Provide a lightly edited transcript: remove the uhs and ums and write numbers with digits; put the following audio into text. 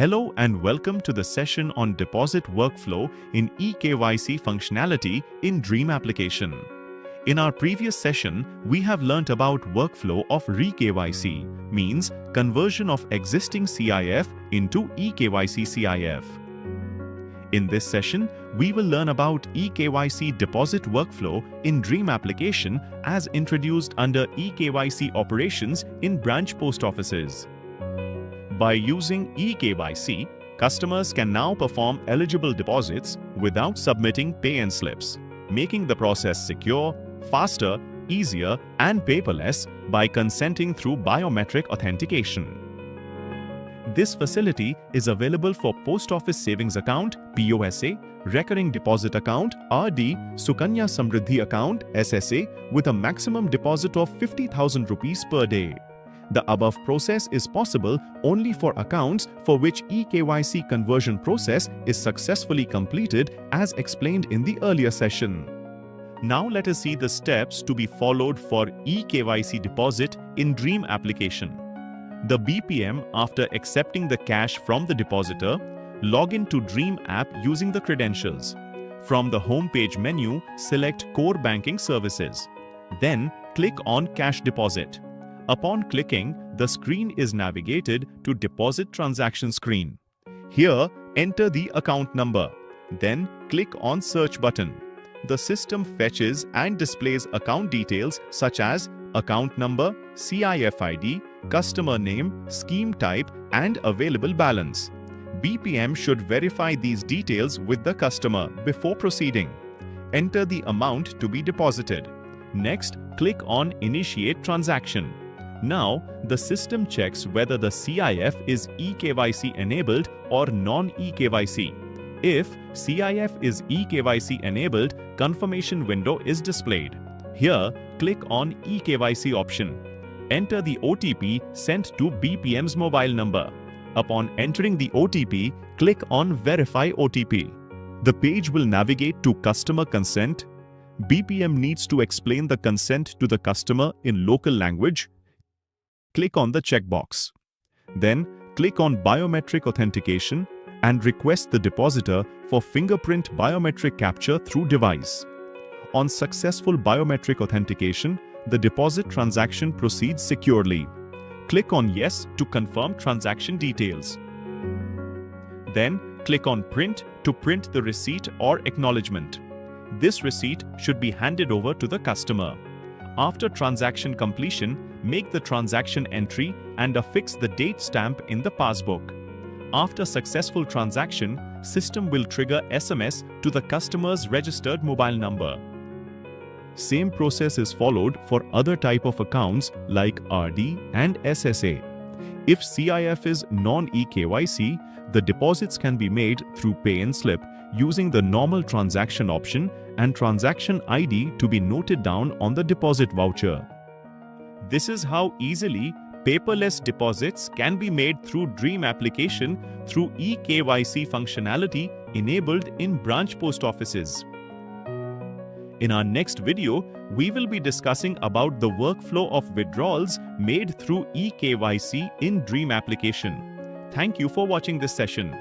Hello and welcome to the session on deposit workflow in eKYC functionality in Dream application. In our previous session, we have learnt about workflow of re-KYC, means conversion of existing CIF into eKYC CIF. In this session, we will learn about eKYC deposit workflow in Dream application as introduced under eKYC operations in branch post offices. By using eKYC, customers can now perform eligible deposits without submitting pay-in slips, making the process secure, faster, easier, and paperless by consenting through biometric authentication. This facility is available for Post Office Savings Account (POSA), Recurring Deposit Account (RD), Sukanya Samriddhi Account (SSA) with a maximum deposit of 50,000 rupees per day. The above process is possible only for accounts for which eKYC conversion process is successfully completed as explained in the earlier session. Now let us see the steps to be followed for eKYC deposit in Dream application. The BPM, after accepting the cash from the depositor, log in to Dream app using the credentials. From the home page menu, select Core Banking Services. Then click on CashDeposit. Upon clicking, the screen is navigated to Deposit Transaction screen. Here, enter the account number. Then click on Search button. The system fetches and displays account details such as account number, CIF ID, customer name, scheme type, and available balance. BPM should verify these details with the customer before proceeding. Enter the amount to be deposited. Next, click on Initiate Transaction. Now, the system checks whether the CIF is eKYC enabled or non-eKYC. If CIF is eKYC enabled, confirmation window is displayed. Here, click on eKYC option. Enter the OTP sent to BPM's mobile number. Upon entering the OTP, click on Verify OTP. The page will navigate to Customer Consent. BPM needs to explain the consent to the customer in local language. Click on the checkbox. Then, click on Biometric Authentication and request the depositor for fingerprint biometric capture through device. On successful biometric authentication, the deposit transaction proceeds securely. Click on Yes to confirm transaction details. Then, click on Print to print the receipt or acknowledgement. This receipt should be handed over to the customer. After transaction completion, make the transaction entry and affix the date stamp in the passbook. After successful transaction, system will trigger SMS to the customer's registered mobile number. Same process is followed for other type of accounts like RD and SSA. If CIF is non-eKYC, the deposits can be made through pay-in slip using the normal transaction option and transaction ID to be noted down on the deposit voucher. This is how easily paperless deposits can be made through Dream application through eKYC functionality enabled in branch post offices. In our next video, we will be discussing about the workflow of withdrawals made through eKYC in Dream application. Thank you for watching this session.